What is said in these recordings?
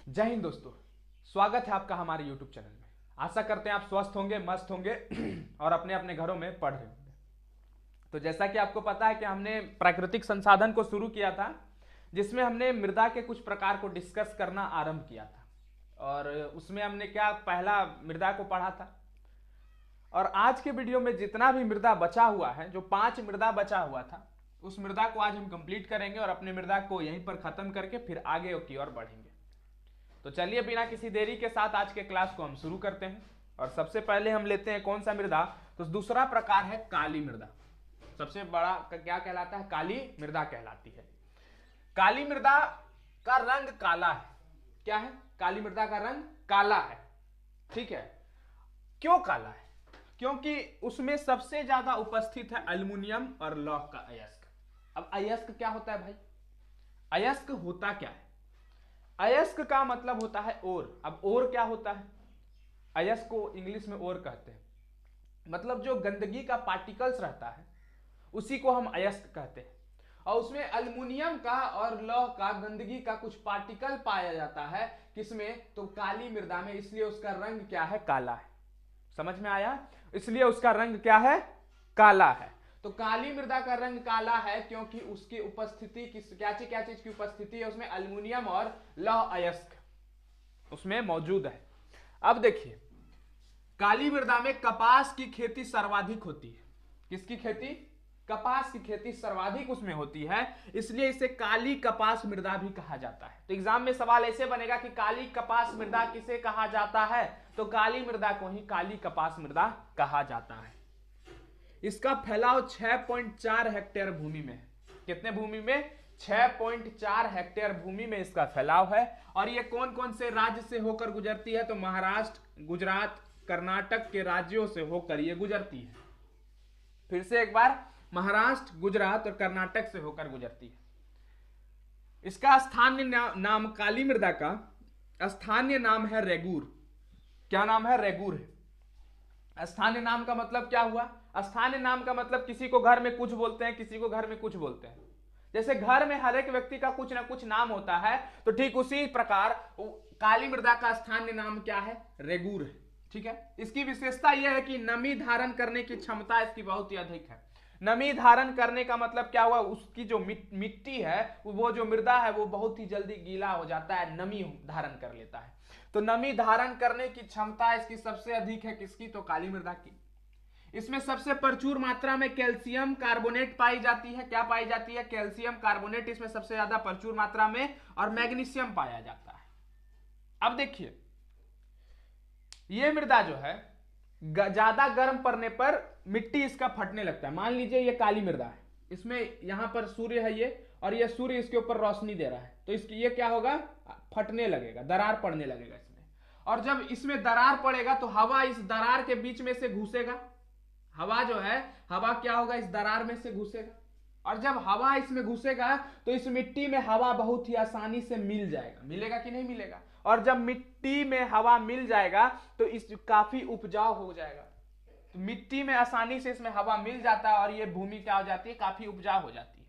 जय हिंद दोस्तों। स्वागत है आपका हमारे YouTube चैनल में। आशा करते हैं आप स्वस्थ होंगे, मस्त होंगे और अपने अपने घरों में पढ़ रहे होंगे। तो जैसा कि आपको पता है कि हमने प्राकृतिक संसाधन को शुरू किया था, जिसमें हमने मृदा के कुछ प्रकार को डिस्कस करना आरंभ किया था। और उसमें हमने क्या पहला मृदा को पढ़ा था। और आज के वीडियो में जितना भी मृदा बचा हुआ है, जो 5 मृदा बचा हुआ था, उस मृदा को आज हम कंप्लीट करेंगे और अपने मृदा को यहीं पर खत्म करके फिर आगे की ओर बढ़ेंगे। तो चलिए बिना किसी देरी के साथ आज के क्लास को हम शुरू करते हैं। और सबसे पहले हम लेते हैं कौन सा मृदा, तो दूसरा प्रकार है काली मृदा। सबसे बड़ा क्या कहलाता है? काली मृदा कहलाती है। काली मृदा का रंग काला है। क्या है? काली मृदा का रंग काला है। ठीक है। क्यों काला है? क्योंकि उसमें सबसे ज्यादा उपस्थित है अल्युमिनियम और लौह का अयस्क। अब अयस्क क्या होता है भाई? अयस्क होता क्या है? अयस्क का मतलब होता है ओर। अब ओर क्या होता है? अयस्क को इंग्लिश में ओर कहते हैं। मतलब जो गंदगी का पार्टिकल्स रहता है उसी को हम अयस्क कहते हैं। और उसमें अल्युमिनियम का और लौह का गंदगी का कुछ पार्टिकल पाया जाता है। किसमें? तो काली मृदा में। इसलिए उसका रंग क्या है? काला है। समझ में आया? इसलिए उसका रंग क्या है? काला है। तो काली मृदा का रंग काला है क्योंकि उसकी उपस्थिति क्या चीज की उपस्थिति है? उसमें अल्युमिनियम और लौह अयस्क उसमें मौजूद है। अब देखिए, काली मृदा में कपास की खेती सर्वाधिक होती है। किसकी खेती? कपास की खेती सर्वाधिक उसमें होती है, इसलिए इसे काली कपास मृदा भी कहा जाता है। तो एग्जाम में सवाल ऐसे बनेगा कि काली कपास मृदा किसे कहा जाता है? तो काली मृदा को ही काली कपास मृदा कहा जाता है। इसका फैलाव 6.4 हेक्टेयर भूमि में है। कितने भूमि में? 6.4 हेक्टेयर भूमि में इसका फैलाव है। और ये कौन कौन से राज्य से होकर गुजरती है? तो महाराष्ट्र, गुजरात, कर्नाटक के राज्यों से होकर ये गुजरती है। फिर से एक बार, महाराष्ट्र, गुजरात और कर्नाटक से होकर गुजरती है। इसका स्थानीय नाम काली मृदा का स्थानीय नाम है रेगूर। क्या नाम है? रेगूर है। स्थानीय नाम का मतलब क्या हुआ? स्थानीय नाम का मतलब किसी को घर में कुछ बोलते हैं, किसी को घर में कुछ बोलते हैं। जैसे घर में हर एक व्यक्ति का कुछ ना कुछ नाम होता है, तो ठीक उसी प्रकार काली मृदा का स्थानीय नाम क्या है? रेगूर है। ठीक है। इसकी विशेषता यह है कि नमी धारण करने की क्षमता इसकी बहुत ही अधिक है। नमी धारण करने का मतलब क्या हुआ? उसकी जो मिट्टी है, वो जो मृदा है, वो बहुत ही जल्दी गीला हो जाता है, नमी धारण कर लेता है। तो नमी धारण करने की क्षमता इसकी सबसे अधिक है। किसकी? तो काली मृदा की। इसमें सबसे प्रचुर मात्रा में कैल्शियम कार्बोनेट पाई जाती है। क्या पाई जाती है? कैल्शियम कार्बोनेट इसमें सबसे ज्यादा प्रचुर मात्रा में, और मैग्नीशियम पाया जाता है। अब देखिए, यह मृदा जो है ज्यादा गर्म पड़ने पर मिट्टी इसका फटने लगता है। मान लीजिए ये काली मृदा है, इसमें यहां पर सूर्य है ये, और ये सूर्य इसके ऊपर रोशनी दे रहा है, तो इसकी ये क्या होगा? फटने लगेगा, दरार पड़ने लगेगा इसमें। और जब इसमें दरार पड़ेगा तो हवा इस दरार के बीच में से घुसेगा। हवा जो है, हवा क्या होगा? इस दरार में से घुसेगा। और जब हवा इसमें घुसेगा तो इस मिट्टी में हवा बहुत ही आसानी से मिल जाएगा। मिलेगा कि नहीं मिलेगा? और जब मिट्टी में हवा मिल जाएगा तो इस काफी उपजाऊ हो जाएगा। तो मिट्टी में आसानी से इसमें हवा मिल जाता है और ये भूमि क्या हो जाती है? काफी उपजाऊ हो जाती है।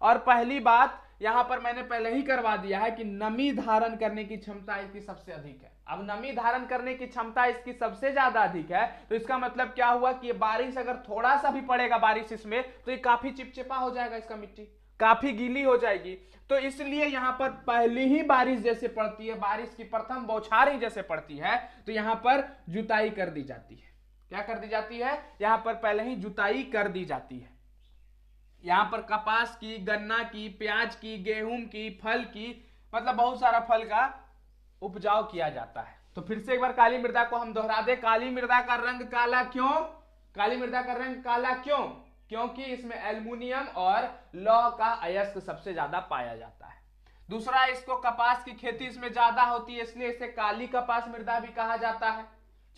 और पहली बात यहां पर मैंने पहले ही करवा दिया है कि नमी धारण करने की क्षमता इसकी सबसे अधिक है। अब नमी धारण करने की क्षमता इसकी सबसे ज्यादा अधिक है, तो इसका मतलब क्या हुआ कि ये बारिश अगर थोड़ा सा भी पड़ेगा बारिश इसमें, तो ये काफी चिपचिपा हो जाएगा, इसका मिट्टी काफी गीली हो जाएगी। तो इसलिए यहां पर पहली ही बारिश जैसे पड़ती है, बारिश की प्रथम बौछार ही जैसे पड़ती है, तो यहां पर जुताई कर दी जाती है। क्या कर दी जाती है? यहां पर पहले ही जुताई कर दी जाती है। यहां पर कपास की, गन्ना की, प्याज की, गेहूं की, फल की, मतलब बहुत सारा फल का उपजाऊ किया जाता है। तो फिर से एक बार काली मृदा को हम दोहरा दें। काली मृदा का रंग काला क्यों? काली मृदा का रंग काला क्यों? क्योंकि इसमें एल्युमिनियम और लौह का अयस्क सबसे ज्यादा पाया जाता है। दूसरा, इसको कपास की खेती इसमें ज्यादा होती है, इसलिए इसे काली कपास मृदा भी कहा जाता है।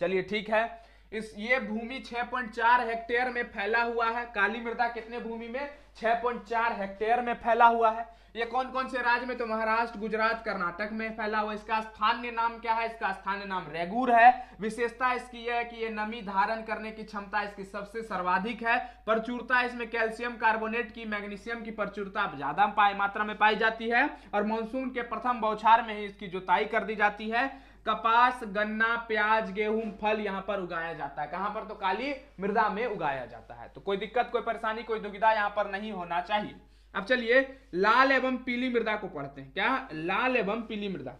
चलिए ठीक है। ये भूमि 6.4 हेक्टेयर में फैला हुआ है। काली मृदा कितने भूमि में? 6.4 हेक्टेयर में फैला हुआ है। ये कौन कौन से राज्य में? तो महाराष्ट्र, गुजरात, कर्नाटक में फैला हुआ। इसका स्थानीय नाम क्या है? इसका स्थानीय नाम रेगुर है। विशेषता इसकी यह है कि ये नमी धारण करने की क्षमता इसकी सबसे सर्वाधिक है। प्रचुरता इसमें कैल्शियम कार्बोनेट की, मैग्नीशियम की प्रचुरता ज्यादा मात्रा में पाई जाती है। और मानसून के प्रथम बौछार में ही इसकी जुताई कर दी जाती है। कपास, गन्ना, प्याज, गेहूं, फल यहां पर उगाया जाता है। कहां पर? तो काली मृदा में उगाया जाता है। तो कोई दिक्कत, कोई परेशानी, कोई दुविधा यहां पर नहीं होना चाहिए। अब चलिए लाल एवं पीली मृदा को पढ़ते हैं। क्या? लाल एवं पीली मृदा।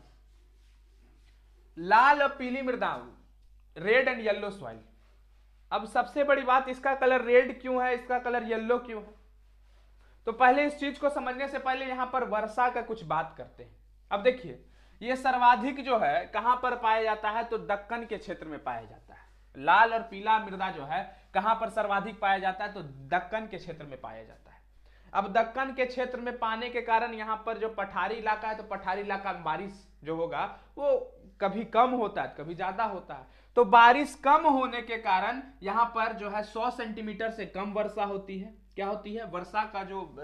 लाल और पीली मृदा, रेड एंड येलो सॉइल। अब सबसे बड़ी बात, इसका कलर रेड क्यों है, इसका कलर येलो क्यों है? तो पहले इस चीज को समझने से पहले यहां पर वर्षा का कुछ बात करते हैं। अब देखिए, ये सर्वाधिक जो है कहां पर पाया जाता है? तो दक्कन के क्षेत्र में पाया जाता है। लाल और पीला मृदा जो है कहां पर सर्वाधिक पाया जाता है? तो दक्कन के क्षेत्र में पाया जाता है। अब दक्कन के क्षेत्र में पाने के कारण यहां पर जो पठारी इलाका है, तो पठारी इलाका में बारिश जो होगा वो कभी कम होता है, कभी ज्यादा होता है। तो बारिश कम होने के कारण यहां पर जो है 100 सेंटीमीटर से कम वर्षा होती है। क्या होती है? वर्षा का जो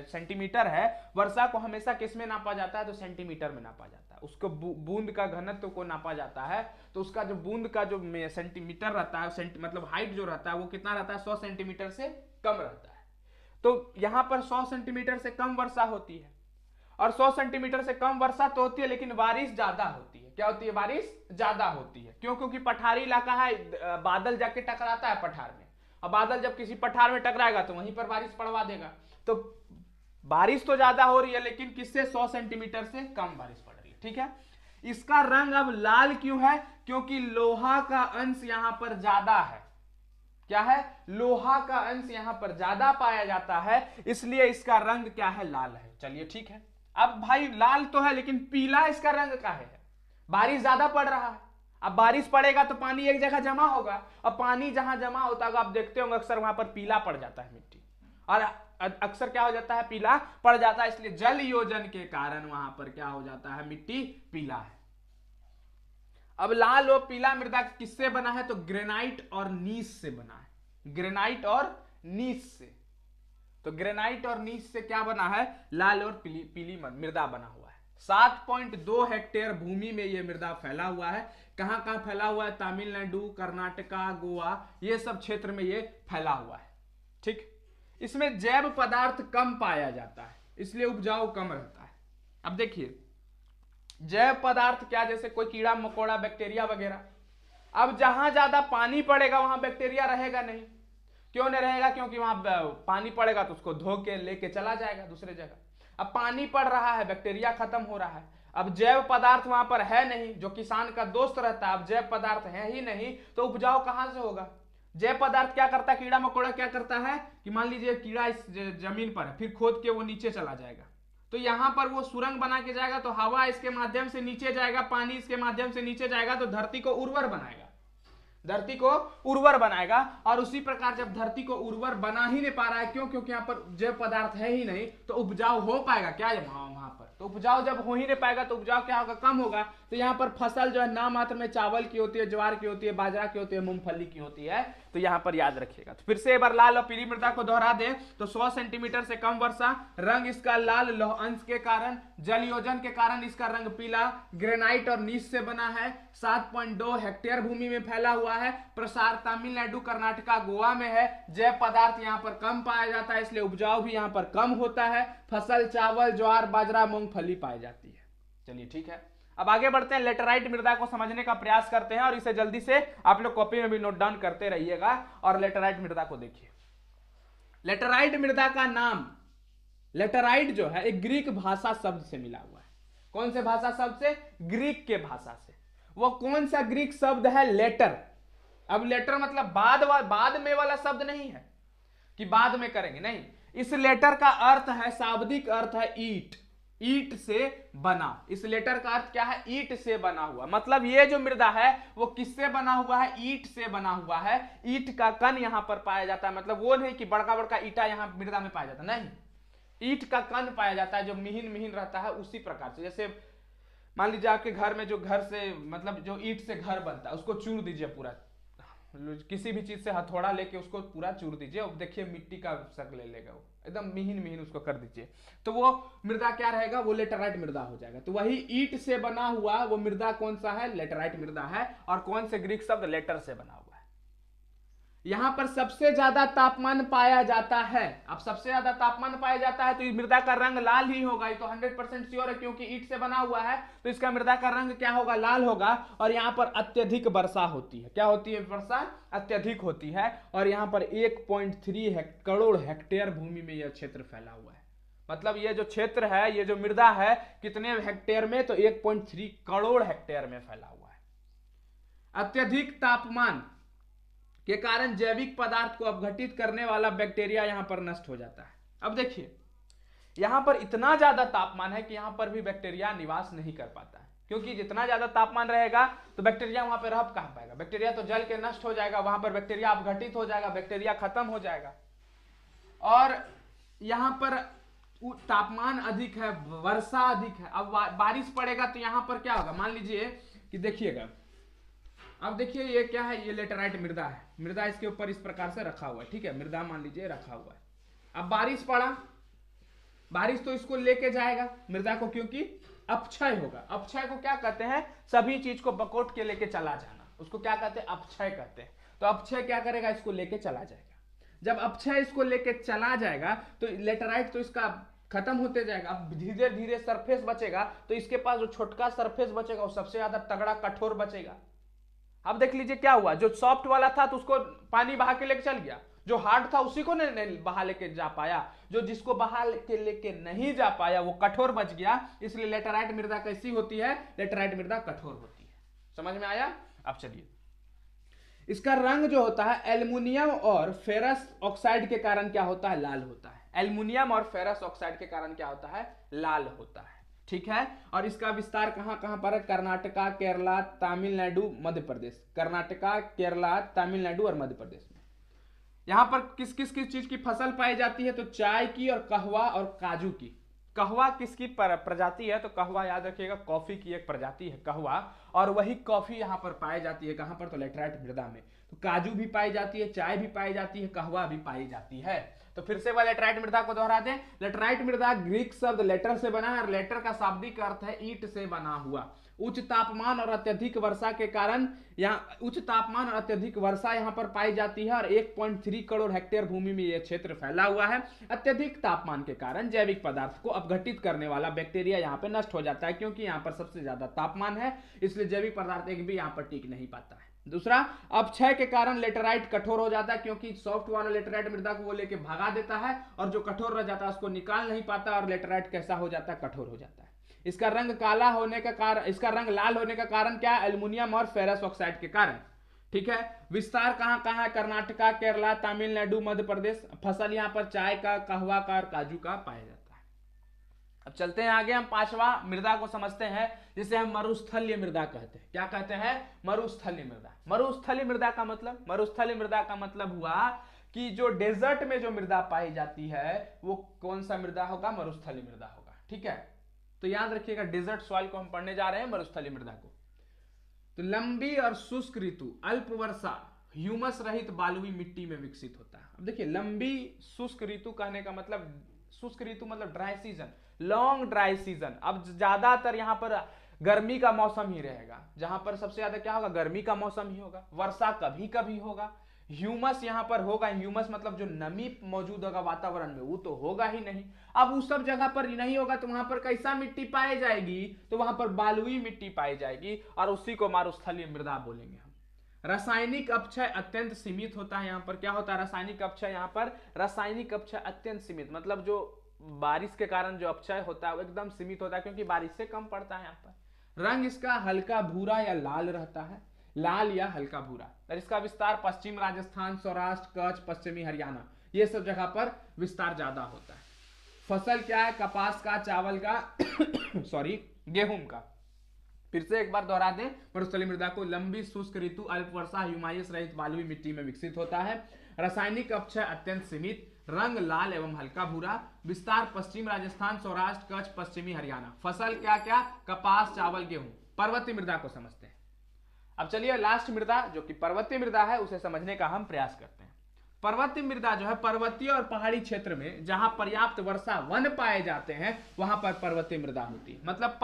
सेंटीमीटर है, वर्षा को हमेशा किस में नापा जाता है? तो सेंटीमीटर में नापा जाता है। उसको बूंद का घनत्व को नापा जाता है, तो उसका जो बूंद का जो सेंटीमीटर रहता है, मतलब हाइट जो रहता है वो कितना रहता है? 100 सेंटीमीटर से कम रहता है। तो यहां पर 100 सेंटीमीटर से कम वर्षा होती है। और 100 सेंटीमीटर से कम वर्षा तो होती है, लेकिन बारिश ज्यादा होती है। क्या होती है? बारिश ज्यादा होती है। क्यों? क्योंकि पठारी इलाका है, बादल जाके टकराता है पठार में। अब बादल जब किसी पठार में टकराएगा तो वहीं पर बारिश पड़वा देगा। तो बारिश तो ज्यादा हो रही है, लेकिन किससे? 100 सेंटीमीटर से कम बारिश पड़ रही है। ठीक है। इसका रंग अब लाल क्यों है? क्योंकि लोहा का अंश यहां पर ज्यादा है। क्या है? लोहा का अंश यहां पर ज्यादा पाया जाता है, इसलिए इसका रंग क्या है? लाल है। चलिए ठीक है। अब भाई लाल तो है, लेकिन पीला इसका रंग क्या है? बारिश ज्यादा पड़ रहा है। अब बारिश पड़ेगा तो पानी एक जगह जमा होगा, और पानी जहां जमा होता होगा आप देखते होंगे अक्सर वहां पर पीला पड़ जाता है मिट्टी, और अक्सर क्या हो जाता है? पीला पड़ जाता है। इसलिए जल योजन के कारण वहां पर क्या हो जाता है? मिट्टी पीला है। अब लाल और पीला मृदा किससे बना है? तो ग्रेनाइट और नीस से बना है। ग्रेनाइट और नीस से। तो ग्रेनाइट और नीस से क्या बना है? लाल और पीली मृदा बना हुआ है। 7.2 हेक्टेयर भूमि में यह मृदा फैला हुआ है। कहां कहां फैला हुआ है? तमिलनाडु, कर्नाटका, गोवा, ये सब क्षेत्र में ये फैला हुआ है। ठीक। इसमें जैव पदार्थ कम पाया जाता है, इसलिए उपजाऊ कम रहता है। अब देखिए, जैव पदार्थ क्या? जैसे कोई कीड़ा मकोड़ा, बैक्टीरिया वगैरह। अब जहां ज्यादा पानी पड़ेगा वहां बैक्टीरिया रहेगा नहीं। क्यों नहीं रहेगा? क्योंकि वहां पानी पड़ेगा तो उसको धो के लेके चला जाएगा दूसरे जगह। अब पानी पड़ रहा है, बैक्टीरिया खत्म हो रहा है। अब जैव पदार्थ वहां पर है नहीं, जो किसान का दोस्त रहता है। अब जैव पदार्थ है ही नहीं तो उपजाऊ कहां से होगा? जैव पदार्थ क्या करता है? कीड़ा मकोड़ा क्या करता है कि मान लीजिए कीड़ा इस जमीन पर है, फिर खोद के वो नीचे चला जाएगा, तो यहां पर वो सुरंग बना के जाएगा, तो हवा इसके माध्यम से नीचे जाएगा, पानी इसके माध्यम से नीचे जाएगा, तो धरती को उर्वर बनाएगा। धरती को उर्वर बनाएगा। और उसी प्रकार जब धरती को उर्वर बना ही नहीं पा रहा है, क्यों? क्योंकि यहाँ पर जैव पदार्थ है ही नहीं, तो उपजाऊ हो पाएगा क्या वहां पर? तो उपजाऊ जब हो ही नहीं पाएगा तो उपजाऊ क्या होगा? कम होगा। तो यहाँ पर फसल जो है नाम मात्र में चावल की होती है, ज्वार की होती है, बाजरा की होती है, मूंगफली की होती है। तो यहाँ पर याद रखिएगा। तो फिर से एक बार लाल और पीली मृदा को दोहरा दें तो 100 सेंटीमीटर से कम वर्षा, रंग इसका लाल लौह अंश के कारण, जल योजन के कारण इसका रंग पीला, ग्रेनाइट और नीस से बना है, 7.2 हेक्टेयर भूमि में फैला हुआ है, प्रसार तमिलनाडु, कर्नाटका, गोवा में है। जैव पदार्थ यहाँ पर कम पाया जाता है, इसलिए उपजाऊ भी यहाँ पर कम होता है। फसल चावल, ज्वार, बाजरा, मूंगफली पाई जाती है। चलिए ठीक है। अब आगे बढ़ते हैं, लेटराइट मृदा को समझने का प्रयास करते हैं, और इसे जल्दी से आप लोग कॉपी में भी नोट डाउन करते रहिएगा। और लेटराइट मृदा को देखिए। लेटराइट मृदा का नाम, लेटराइट जो है एक ग्रीक भाषा शब्द से मिला हुआ है। कौन से भाषा शब्द से? ग्रीक के भाषा से। वो कौन सा ग्रीक शब्द है? लेटर। अब लेटर मतलब बाद में वाला शब्द नहीं है कि बाद में करेंगे, नहीं। इस लेटर का अर्थ है, शाब्दिक अर्थ है ईट। ईट से बना। इस लेटर का अर्थ क्या है? ईट से बना हुआ। मतलब ये जो मृदा है वो किससे बना हुआ है? ईट से बना हुआ है। ईट का कण यहां पर पाया जाता है। मतलब वो नहीं कि बड़का बड़का ईटा यहां मृदा में पाया जाता है, नहीं। ईट का कण पाया जाता है जो मिहिन मिहिन रहता है, उसी प्रकार से। जैसे मान लीजिए आपके घर में जो घर से मतलब जो ईट से घर बनता है उसको चूर दीजिए पूरा, किसी भी चीज से हथौड़ा लेके उसको पूरा चूर दीजिए, और देखिए मिट्टी का शक ले लेगा, वो एकदम मिहिन मिहिन उसको कर दीजिए, तो वो मृदा क्या रहेगा, वो लेटराइट मृदा हो जाएगा। तो वही ईंट से बना हुआ वो मृदा कौन सा है, लेटराइट मृदा है। और कौन से ग्रीक शब्द, लेटर से बना हुआ है। यहां पर सबसे ज्यादा तापमान पाया जाता है। अब सबसे ज्यादा तापमान पाया जाता है तो इस मृदा का रंग लाल ही होगा, ये तो 100% श्योर है, क्योंकि ईंट से बना हुआ है तो इसका मृदा का रंग क्या होगा, लाल होगा। और यहां पर अत्यधिक वर्षा होती है। क्या होती है, वर्षा अत्यधिक होती है। और यहां पर 1.3 करोड़ हेक्टेयर भूमि में यह क्षेत्र फैला हुआ है। मतलब ये जो क्षेत्र है, ये जो मृदा है, कितने हेक्टेयर में, तो 1.3 करोड़ हेक्टेयर में फैला हुआ है। अत्यधिक तापमान के कारण जैविक पदार्थ को अपघटित करने वाला बैक्टीरिया यहां पर नष्ट हो जाता है। अब देखिए यहां पर इतना ज्यादा तापमान है कि यहां पर भी बैक्टीरिया निवास नहीं कर पाता है, क्योंकि जितना ज्यादा तापमान रहेगा तो बैक्टीरिया वहां पर रह कहां पाएगा, बैक्टीरिया तो जल के नष्ट हो जाएगा, वहां पर बैक्टीरिया अपघटित हो जाएगा, बैक्टीरिया खत्म हो जाएगा। और यहां पर तापमान अधिक है, वर्षा अधिक है। अब बारिश पड़ेगा तो यहां पर क्या होगा, मान लीजिए कि देखिएगा, अब देखिए ये क्या है, ये लेटराइट मृदा है। मृदा इसके ऊपर इस प्रकार से रखा हुआ है, ठीक है, मृदा मान लीजिए रखा हुआ है। अब बारिश पड़ा, बारिश तो इसको लेके जाएगा मृदा को, क्योंकि अपक्षय होगा। अपक्षय को क्या कहते हैं, सभी चीज को बकोट के लेके चला जाना, उसको क्या कहते हैं, अपक्षय कहते हैं। तो अपक्षय क्या करेगा, इसको लेके चला जाएगा। जब अपक्षय इसको लेके चला जाएगा तो लेटराइट तो इसका खत्म होते जाएगा। अब धीरे धीरे सरफेस बचेगा, तो इसके पास जो छोटका सरफेस बचेगा वो सबसे ज्यादा तगड़ा कठोर बचेगा। अब देख लीजिए क्या हुआ, जो सॉफ्ट वाला था तो उसको पानी बहा के लेके चल गया, जो हार्ड था उसी को नहीं बहा लेके जा पाया, जो जिसको बहा के लेके नहीं जा पाया वो कठोर बच गया। इसलिए लेटराइट मृदा कैसी होती है, लेटराइट मृदा कठोर होती है। समझ में आया। अब चलिए, इसका रंग जो होता है एल्युमिनियम और फेरस ऑक्साइड के कारण क्या होता है, लाल होता है। एल्युमिनियम और फेरस ऑक्साइड के कारण क्या होता है, लाल होता है, ठीक है। और इसका विस्तार कहां कहां पर है, कर्नाटका, केरला, तमिलनाडु, मध्य प्रदेश। कर्नाटका, केरला, तमिलनाडु और मध्य प्रदेश में। यहां पर किस किस चीज की फसल पाई जाती है, तो चाय की और कहवा और काजू की। कहवा किसकी प्रजाति है, तो कहवा याद रखिएगा कॉफी की एक प्रजाति है कहवा, और वही कॉफी यहां पर पाई जाती है कहां पर, तो लेटराइट मृदा में। तो काजू भी पाई जाती है, चाय भी पाई जाती है, कहवा भी पाई जाती है। तो फिर से वह लेटराइट मृदा को दोहरा दें। लेटराइट मृदा ग्रीक शब्द लेटर से बना है, और लेटर का शाब्दिक अर्थ है ईंट से बना हुआ। उच्च तापमान और अत्यधिक वर्षा के कारण यहाँ उच्च तापमान और अत्यधिक वर्षा यहाँ पर पाई जाती है, और 1.3 करोड़ हेक्टेयर भूमि में यह क्षेत्र फैला हुआ है। अत्यधिक तापमान के कारण जैविक पदार्थ को अपघटित करने वाला बैक्टीरिया यहाँ पे नष्ट हो जाता है, क्योंकि यहाँ पर सबसे ज्यादा तापमान है, इसलिए जैविक पदार्थ एक भी यहाँ पर टिक नहीं पाता है। दूसरा, अपक्षय के कारण लेटराइट कठोर हो जाता है, क्योंकि सॉफ्ट वाला लेटराइट मृदा को वो लेके भगा देता है, और जो कठोर रह जाता है उसको निकाल नहीं पाता, और लेटराइट कैसा हो जाता है, कठोर हो जाता है। इसका रंग काला होने का कारण, इसका रंग लाल होने का कारण क्या है, एल्युमिनियम और फेरस ऑक्साइड के कारण, ठीक है। विस्तार कहां कहां है, कर्नाटका, केरला, तमिलनाडु, मध्य प्रदेश। फसल यहां पर चाय का, कहवा का और काजू का पाया जाता है। अब चलते हैं आगे, हम पांचवा मृदा को समझते हैं, जिसे हम मरुस्थलीय मृदा कहते हैं। क्या कहते हैं, मरुस्थलीय मृदा। मरुस्थलीय मृदा का मतलब, मरुस्थलीय मृदा का मतलब हुआ कि जो डेजर्ट में जो मृदा पाई जाती है वो कौन सा मृदा होगा, मरुस्थलीय मृदा होगा, ठीक है। तो याद रखिएगा, डेजर्ट सॉइल को हम पढ़ने जा रहे हैं, मरुस्थलीय मृदा को। तो लंबी और शुष्क ऋतु, अल्प वर्षा, ह्यूमस रहित बालुई मिट्टी में विकसित होता है। अब देखिए, लंबी शुष्क ऋतु कहने का मतलब, शुष्क ऋतु मतलब dry season, long dry season. अब ज्यादातर यहाँ पर गर्मी का मौसम ही रहेगा, जहां पर सबसे ज्यादा क्या होगा, गर्मी का मौसम ही होगा। वर्षा कभी कभी होगा, ह्यूमस यहां पर होगा। ह्यूमस मतलब जो नमी मौजूद होगा वातावरण में, वो तो होगा ही नहीं। अब उस सब जगह पर नहीं होगा तो वहां पर कैसा मिट्टी पाई जाएगी, तो वहां पर बालुई मिट्टी पाई जाएगी, और उसी को मरुस्थलीय मृदा बोलेंगे हम। रासायनिक अपक्षय अत्यंत सीमित होता है। यहाँ पर क्या होता है, रासायनिक अपक्षय, यहाँ पर रासायनिक अपक्षय अत्यंत सीमित, मतलब जो बारिश के कारण जो अपक्षय होता है वो एकदम सीमित होता है, क्योंकि बारिश से कम पड़ता है यहाँ पर। रंग इसका हल्का भूरा या लाल रहता है, लाल या हल्का भूरा। और इसका विस्तार पश्चिम राजस्थान, सौराष्ट्र, कच्छ, पश्चिमी हरियाणा, ये सब जगह पर विस्तार ज्यादा होता है। फसल क्या है, कपास का, चावल का सॉरी, गेहूं का। फिर से एक बार दोहरा दें मरुस्थलीय मृदा को, लंबी शुष्क ऋतु, अल्प वर्षा, ह्यूमायस रहित बालुई मिट्टी में विकसित होता है। रासायनिक अपक्षय अत्यंत सीमित, रंग लाल एवं हल्का भूरा, विस्तार पश्चिम राजस्थान, सौराष्ट्र, कच्छ, पश्चिमी हरियाणा। फसल क्या क्या, कपास, चावल, गेहूं। पर्वतीय मृदा को समझते हैं। अब चलिए लास्ट मृदा जो कि पर्वतीय मृदा है उसे समझने का हम प्रयास करते हैं। पर्वतीय मृदा जो है पर्वतीय और पहाड़ी क्षेत्र में जहां पर्याप्त वर्षा वन पाए जाते हैं वहां पर पर्वतीय मृदा होती है। मतलब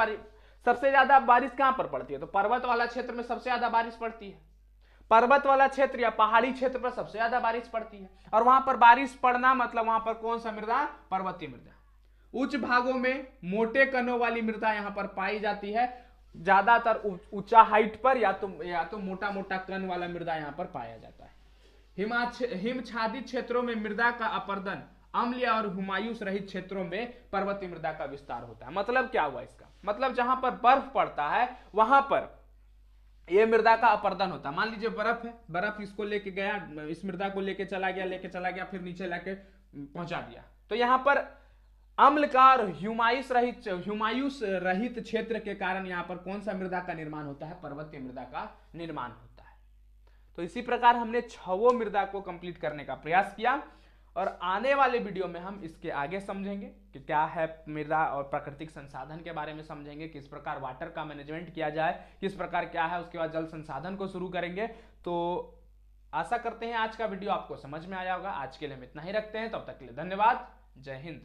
सबसे ज्यादा बारिश कहां पर पड़ती है, तो पर्वत वाला क्षेत्र में सबसे ज्यादा बारिश पड़ती है। पर्वत वाला क्षेत्र या पहाड़ी क्षेत्र पर सबसे ज्यादा बारिश पड़ती है, और वहां पर बारिश पड़ना मतलब वहां पर कौन सा मृदा, पर्वतीय मृदा। उच्च भागों में मोटे कणों वाली मृदा यहां पर पाई जाती है, ज्यादातर ऊंचा हाइट पर या तो मोटा मोटा कण वाला मृदा यहां पर पाया जाता है। हिमच्छादित क्षेत्रों में मृदा का अपर्दन, अम्लीय और हुमायूस रहित क्षेत्रों में पर्वतीय मृदा का विस्तार होता है। मतलब क्या हुआ इसका, मतलब जहां पर बर्फ पड़ता है वहां पर यह मृदा का अपर्दन होता है। मान लीजिए बर्फ है, बर्फ इसको लेके गया, इस मृदा को लेके चला गया, फिर नीचे लाके पहुंचा दिया, तो यहां पर अम्ल का और ह्यूमायूस रहित क्षेत्र के कारण यहां पर कौन सा मृदा का निर्माण होता है, पर्वतीय मृदा का निर्माण होता है। तो इसी प्रकार हमने 6 मृदा को कंप्लीट करने का प्रयास किया, और आने वाले वीडियो में हम इसके आगे समझेंगे कि क्या है मृदा और प्राकृतिक संसाधन के बारे में समझेंगे, किस प्रकार वाटर का मैनेजमेंट किया जाए, किस प्रकार क्या है, उसके बाद जल संसाधन को शुरू करेंगे। तो आशा करते हैं आज का वीडियो आपको समझ में आया होगा। आज के लिए हम इतना ही रखते हैं, तब तक के लिए धन्यवाद। जय हिंद।